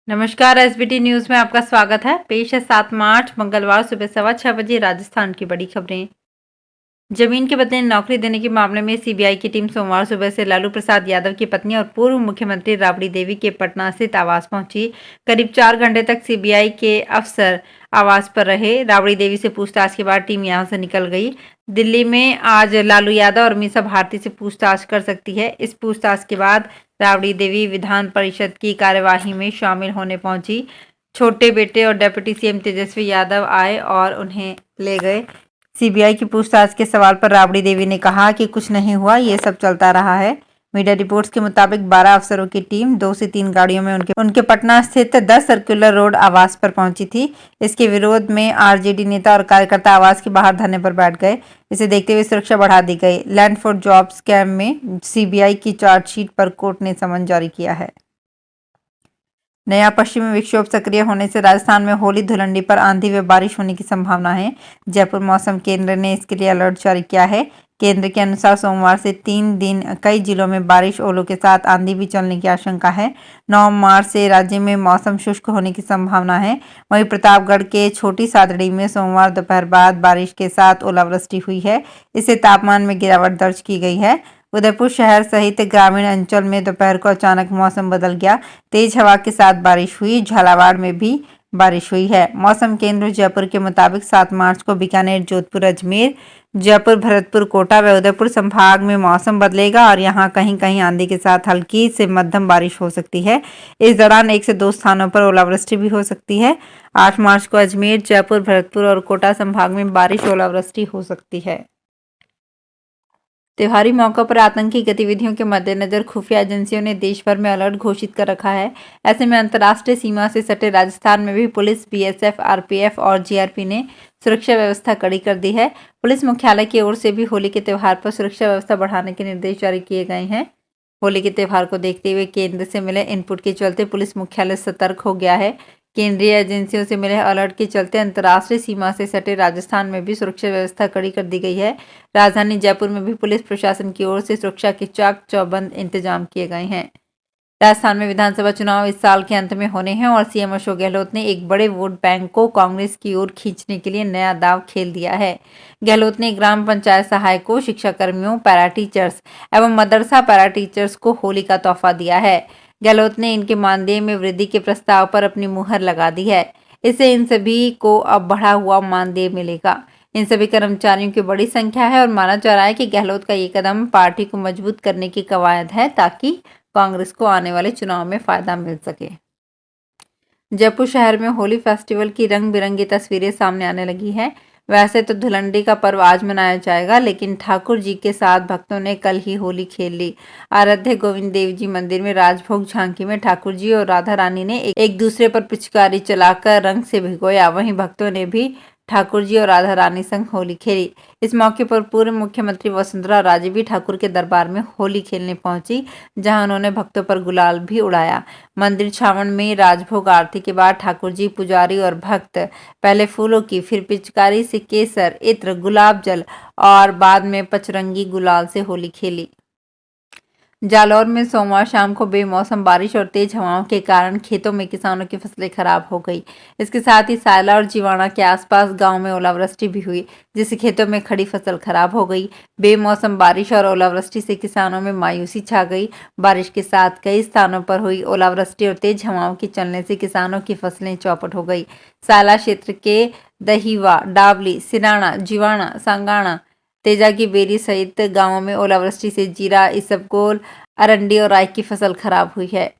नमस्कार। SBT news में आपका स्वागत है। पेश है 7 मार्च मंगलवार सुबह 6:15 राजस्थान की बड़ी खबरें। जमीन के बदले नौकरी देने के मामले में सीबीआई की टीम सोमवार सुबह से लालू प्रसाद यादव की पत्नी और पूर्व मुख्यमंत्री राबड़ी देवी के पटना स्थित आवास पहुंची। करीब 4 घंटे तक सीबीआई के अफसर आवास पर रहे। राबड़ी देवी से पूछताछ के बाद टीम यहां से निकल गई। दिल्ली में आज लालू यादव और मीसा भारती से पूछताछ कर सकती है। इस पूछताछ के बाद राबड़ी देवी विधान परिषद की कार्यवाही में शामिल होने पहुंची। छोटे बेटे और डिप्टी सीएम तेजस्वी यादव आए और उन्हें ले गए। सीबीआई की पूछताछ के सवाल पर राबड़ी देवी ने कहा कि कुछ नहीं हुआ, ये सब चलता रहा है। मीडिया रिपोर्ट्स के मुताबिक 12 अफसरों की टीम 2 से 3 गाड़ियों में उनके पटना स्थित 10 सर्कुलर रोड आवास पर पहुंची थी। इसके विरोध में आरजेडी नेता और कार्यकर्ता आवास के बाहर धरने पर बैठ गए। इसे देखते हुए सुरक्षा बढ़ा दी गई। लैंड फॉर जॉब स्कैम में सीबीआई की चार्जशीट पर कोर्ट ने समन जारी किया है। नया पश्चिमी विक्षोभ सक्रिय होने से राजस्थान में होली धुलंडी पर आंधी व बारिश होने की संभावना है। जयपुर मौसम केंद्र ने इसके लिए अलर्ट जारी किया है। केंद्र के अनुसार सोमवार से 3 दिन कई जिलों में बारिश, ओलों के साथ आंधी भी चलने की आशंका है। 9 मार्च से राज्य में मौसम शुष्क होने की संभावना है। वहीं प्रतापगढ़ के छोटी सादड़ी में सोमवार दोपहर बाद बारिश के साथ ओलावृष्टि हुई है। इससे तापमान में गिरावट दर्ज की गई है। उदयपुर शहर सहित ग्रामीण अंचल में दोपहर को अचानक मौसम बदल गया। तेज हवा के साथ बारिश हुई। झालावाड़ में भी बारिश हुई है। मौसम केंद्र जयपुर के मुताबिक 7 मार्च को बीकानेर, जोधपुर, अजमेर, जयपुर, भरतपुर, कोटा व उदयपुर संभाग में मौसम बदलेगा और यहां कहीं कहीं आंधी के साथ हल्की से मध्यम बारिश हो सकती है। इस दौरान 1 से 2 स्थानों पर ओलावृष्टि भी हो सकती है। 8 मार्च को अजमेर, जयपुर, भरतपुर और कोटा संभाग में बारिश, ओलावृष्टि हो सकती है। त्योहारी मौकों पर आतंकी गतिविधियों के मद्देनजर खुफिया एजेंसियों ने देश भर में अलर्ट घोषित कर रखा है। ऐसे में अंतर्राष्ट्रीय सीमा से सटे राजस्थान में भी पुलिस, बीएसएफ, आरपीएफ और जीआरपी ने सुरक्षा व्यवस्था कड़ी कर दी है। पुलिस मुख्यालय की ओर से भी होली के त्योहार पर सुरक्षा व्यवस्था बढ़ाने के निर्देश जारी किए गए हैं। होली के त्योहार को देखते हुए केंद्र से मिले इनपुट के चलते पुलिस मुख्यालय सतर्क हो गया है। केंद्रीय एजेंसियों से मिले अलर्ट के चलते अंतर्राष्ट्रीय सीमा से सटे राजस्थान में भी सुरक्षा व्यवस्था कड़ी कर दी गई है। राजधानी जयपुर में भी पुलिस प्रशासन की ओर से सुरक्षा के चाक चौबंद इंतजाम किए गए हैं। राजस्थान में विधानसभा चुनाव इस साल के अंत में होने हैं और सीएम अशोक गहलोत ने एक बड़े वोट बैंक को कांग्रेस की ओर खींचने के लिए नया दांव खेल दिया है। गहलोत ने ग्राम पंचायत सहायकों, शिक्षा कर्मियों, पैरा टीचर्स एवं मदरसा पैरा टीचर्स को होली का तोहफा दिया है। गहलोत ने इनके मानदेय में वृद्धि के प्रस्ताव पर अपनी मुहर लगा दी है। इससे इन सभी को अब बढ़ा हुआ मानदेय मिलेगा। इन सभी कर्मचारियों की बड़ी संख्या है और माना जा रहा है कि गहलोत का ये कदम पार्टी को मजबूत करने की कवायद है ताकि कांग्रेस को आने वाले चुनाव में फायदा मिल सके। जयपुर शहर में होली फेस्टिवल की रंग बिरंगी तस्वीरें सामने आने लगी हैं। वैसे तो धुलंडी का पर्व आज मनाया जाएगा, लेकिन ठाकुर जी के साथ भक्तों ने कल ही होली खेल ली। आराध्य गोविंद देव जी मंदिर में राजभोग झांकी में ठाकुर जी और राधा रानी ने एक दूसरे पर पिचकारी चलाकर रंग से भिगोया। वहीं भक्तों ने भी ठाकुर जी और राधा रानी संग होली खेली। इस मौके पर पूर्व मुख्यमंत्री वसुंधरा राजे भी ठाकुर के दरबार में होली खेलने पहुंची, जहां उन्होंने भक्तों पर गुलाल भी उड़ाया। मंदिर छावन में राजभोग आरती के बाद ठाकुर जी, पुजारी और भक्त पहले फूलों की, फिर पिचकारी से केसर, इत्र, गुलाब जल और बाद में पचरंगी गुलाल से होली खेली। जालौर में सोमवार शाम को बेमौसम बारिश और तेज हवाओं के कारण खेतों में किसानों की फसलें खराब हो गई। इसके साथ ही सायला और जीवाणा के आसपास गांव में ओलावृष्टि भी हुई, जिससे खेतों में खड़ी फसल खराब हो गई। बेमौसम बारिश और ओलावृष्टि से किसानों में मायूसी छा गई। बारिश के साथ कई स्थानों पर हुई ओलावृष्टि और तेज हवाओं के चलने से किसानों की फसलें चौपट हो गई। सायला क्षेत्र के दहीवा, डावली, सिराना, जीवाणा, सांगाणा, तेजा की बेरी सहित गांवों में ओलावृष्टि से जीरा, इसबगोल, अरंडी और राई की फसल खराब हुई है।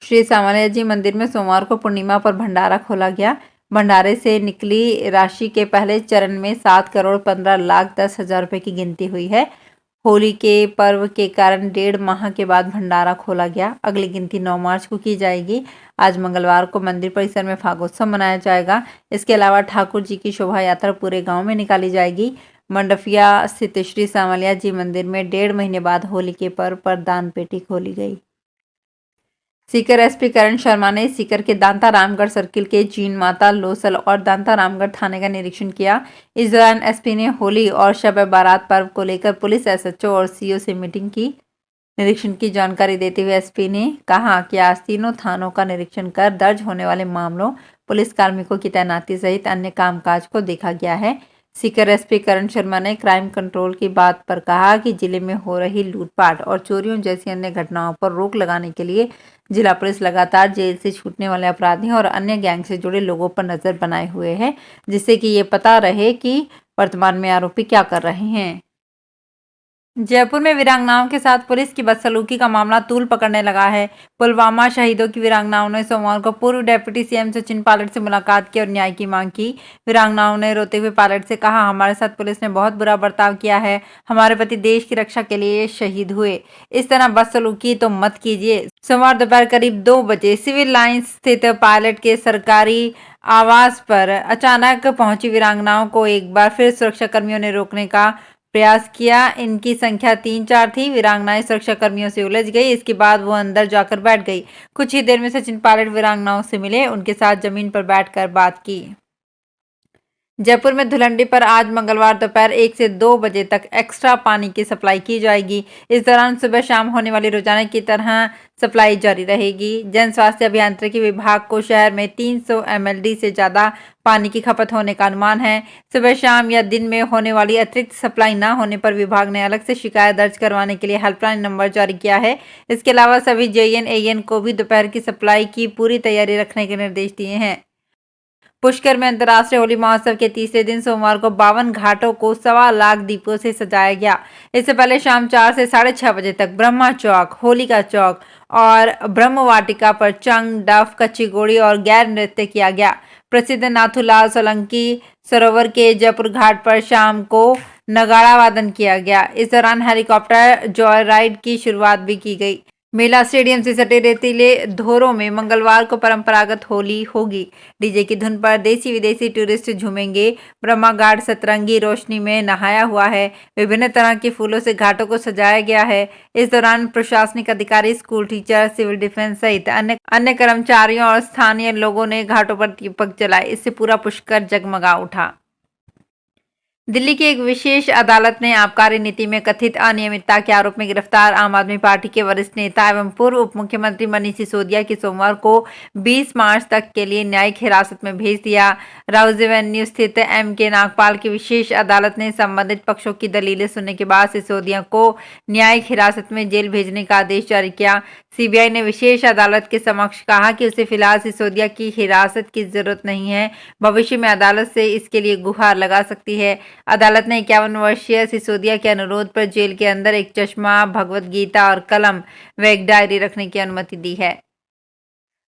श्री सामान्य जी मंदिर में सोमवार को पूर्णिमा पर भंडारा खोला गया। भंडारे से निकली राशि के पहले चरण में 7,15,10,000 रुपए की गिनती हुई है। होली के पर्व के कारण 1.5 माह के बाद भंडारा खोला गया। अगली गिनती 9 मार्च को की जाएगी। आज मंगलवार को मंदिर परिसर में फागोत्सव मनाया जाएगा। इसके अलावा ठाकुर जी की शोभा यात्रा पूरे गांव में निकाली जाएगी। मंडफिया स्थित श्री सांवलिया जी मंदिर में 1.5 महीने बाद होली के पर्व पर दान पेटी खोली गई। सीकर एसपी करण शर्मा ने सीकर के दांता रामगढ़ सर्किल के जीन माता, लोसल और दांता रामगढ़ थाने का निरीक्षण किया। इस दौरान एसपी ने होली और शब बारात पर्व को लेकर पुलिस, एसएचओ और सीओ से मीटिंग की। निरीक्षण की जानकारी देते हुए एसपी ने कहा कि आज तीनों थानों का निरीक्षण कर दर्ज होने वाले मामलों, पुलिस कार्मिकों की तैनाती सहित अन्य कामकाज को देखा गया है। सीकर एसपी करण शर्मा ने क्राइम कंट्रोल की बात पर कहा कि जिले में हो रही लूटपाट और चोरियों जैसी अन्य घटनाओं पर रोक लगाने के लिए जिला पुलिस लगातार जेल से छूटने वाले अपराधियों और अन्य गैंग से जुड़े लोगों पर नजर बनाए हुए है, जिससे कि ये पता रहे कि वर्तमान में आरोपी क्या कर रहे हैं। जयपुर में वीरांगनाओं के साथ पुलिस की बदसलूकी का मामला तूल पकड़ने लगा है। पुलवामा शहीदों की वीरांगनाओं ने सोमवार को पूर्व डिप्टी सीएम सचिन पायलट से मुलाकात की और न्याय की मांग की। वीरांगनाओं ने रोते हुए पायलट से कहा, हमारे साथ पुलिस ने बहुत बुरा बर्ताव किया है। हमारे पति देश की रक्षा के लिए शहीद हुए। इस तरह बदसलूकी तो मत कीजिए। सोमवार दोपहर करीब 2 बजे सिविल लाइंस स्थित पायलट के सरकारी आवास पर अचानक पहुंची वीरांगनाओं को एक बार फिर सुरक्षा कर्मियों ने रोकने का प्रयास किया। इनकी संख्या 3-4 थी। वीरांगनाएं सुरक्षा कर्मियों से उलझ गई। इसके बाद वो अंदर जाकर बैठ गई। कुछ ही देर में सचिन पायलट वीरांगनाओं से मिले, उनके साथ जमीन पर बैठकर बात की। जयपुर में धुलंडी पर आज मंगलवार दोपहर 1 से 2 बजे तक एक्स्ट्रा पानी की सप्लाई की जाएगी। इस दौरान सुबह शाम होने वाली रोजाना की तरह सप्लाई जारी रहेगी। जन स्वास्थ्य अभियांत्रिकी विभाग को शहर में 300 mld से ज्यादा पानी की खपत होने का अनुमान है। सुबह शाम या दिन में होने वाली अतिरिक्त सप्लाई न होने पर विभाग ने अलग से शिकायत दर्ज करवाने के लिए हेल्पलाइन नंबर जारी किया है। इसके अलावा सभी जेएन एएन को भी दोपहर की सप्लाई की पूरी तैयारी रखने के निर्देश दिए हैं। पुष्कर में अंतर्राष्ट्रीय होली महोत्सव के तीसरे दिन सोमवार को 52 घाटों को 1.25 लाख दीपों से सजाया गया। इससे पहले शाम 4 से 6:30 बजे तक ब्रह्मा चौक, होलिका चौक और ब्रह्म वाटिका पर चंग, डफ, कच्ची घोड़ी और गैर नृत्य किया गया। प्रसिद्ध नाथूलाल सोलंकी सरोवर के जयपुर घाट पर शाम को नगाड़ा वादन किया गया। इस दौरान हेलीकॉप्टर जॉय राइड की शुरुआत भी की गई। मेला स्टेडियम से सटे रेतीले धोरों में मंगलवार को परंपरागत होली होगी। डीजे की धुन पर देसी विदेशी टूरिस्ट झूमेंगे। ब्रह्मा घाट सतरंगी रोशनी में नहाया हुआ है। विभिन्न तरह के फूलों से घाटों को सजाया गया है। इस दौरान प्रशासनिक अधिकारी, स्कूल टीचर, सिविल डिफेंस सहित अन्य कर्मचारियों और स्थानीय लोगों ने घाटों पर दीपक जलाए। इससे पूरा पुष्कर जगमगा उठा। दिल्ली की एक विशेष अदालत ने आबकारी नीति में कथित अनियमितता के आरोप में गिरफ्तार आम आदमी पार्टी के वरिष्ठ नेता एवं पूर्व उप मुख्यमंत्री मनीष सिसोदिया की सोमवार को 20 मार्च तक के लिए न्यायिक हिरासत में भेज दिया। राउज एवेन्यू स्थित एमके नागपाल की विशेष अदालत ने संबंधित पक्षों की दलीलें सुनने के बाद सिसोदिया को न्यायिक हिरासत में जेल भेजने का आदेश जारी किया। सीबीआई ने विशेष अदालत के समक्ष कहा कि उसे फिलहाल सिसोदिया की हिरासत की जरूरत नहीं है। भविष्य में अदालत से इसके लिए गुहार लगा सकती है। अदालत ने 51 वर्षीय सिसोदिया के अनुरोध पर जेल के अंदर एक चश्मा, भगवत गीता और कलम व एक डायरी रखने की अनुमति दी है।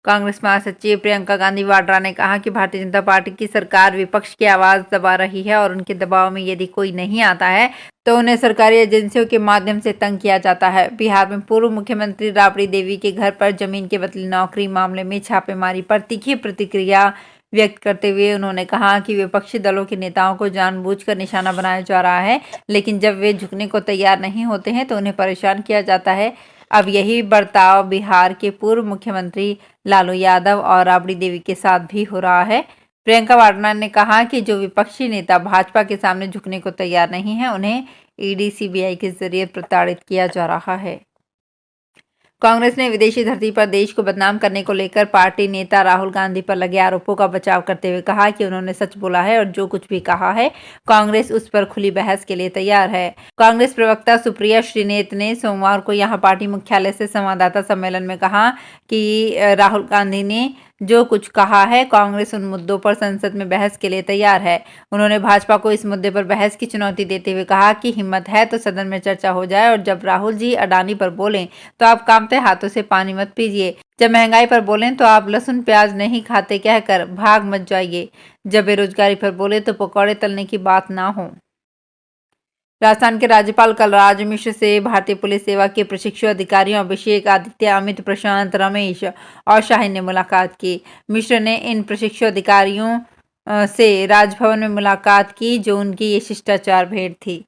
कांग्रेस महासचिव प्रियंका गांधी वाड्रा ने कहा कि भारतीय जनता पार्टी की सरकार विपक्ष की आवाज दबा रही है और उनके दबाव में यदि कोई नहीं आता है तो उन्हें सरकारी एजेंसियों के माध्यम से तंग किया जाता है। बिहार में पूर्व मुख्यमंत्री राबड़ी देवी के घर पर जमीन के बदले नौकरी मामले में छापेमारी पर तीखी प्रतिक्रिया व्यक्त करते हुए उन्होंने कहा कि विपक्षी दलों के नेताओं को जानबूझकर निशाना बनाया जा रहा है, लेकिन जब वे झुकने को तैयार नहीं होते हैं तो उन्हें परेशान किया जाता है। अब यही बर्ताव बिहार के पूर्व मुख्यमंत्री लालू यादव और राबड़ी देवी के साथ भी हो रहा है। प्रियंका वाड्रा ने कहा कि जो विपक्षी नेता भाजपा के सामने झुकने को तैयार नहीं है, उन्हें ईडी, सीबीआई के जरिए प्रताड़ित किया जा रहा है। कांग्रेस ने विदेशी धरती पर देश को बदनाम करने को लेकर पार्टी नेता राहुल गांधी पर लगे आरोपों का बचाव करते हुए कहा कि उन्होंने सच बोला है और जो कुछ भी कहा है कांग्रेस उस पर खुली बहस के लिए तैयार है। कांग्रेस प्रवक्ता सुप्रिया श्रीनेत ने सोमवार को यहां पार्टी मुख्यालय से संवाददाता सम्मेलन में कहा कि राहुल गांधी ने जो कुछ कहा है कांग्रेस उन मुद्दों पर संसद में बहस के लिए तैयार है। उन्होंने भाजपा को इस मुद्दे पर बहस की चुनौती देते हुए कहा कि हिम्मत है तो सदन में चर्चा हो जाए और जब राहुल जी अडानी पर बोलें तो आप कांपते हाथों से पानी मत पीजिए। जब महंगाई पर बोलें तो आप लहसुन प्याज नहीं खाते कहकर भाग मत जाइए। जब बेरोजगारी पर बोले तो पकौड़े तलने की बात ना हो। राजस्थान के राज्यपाल कलराज मिश्र से भारतीय पुलिस सेवा के प्रशिक्षु अधिकारियों अभिषेक, आदित्य, अमित, प्रशांत, रमेश और शाहिन ने मुलाकात की। मिश्र ने इन प्रशिक्षु अधिकारियों से राजभवन में मुलाकात की जो उनकी ये शिष्टाचार भेंट थी।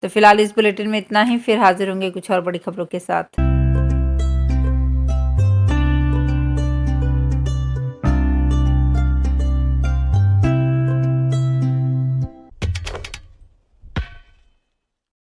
तो फिलहाल इस बुलेटिन में इतना ही, फिर हाजिर होंगे कुछ और बड़ी खबरों के साथ।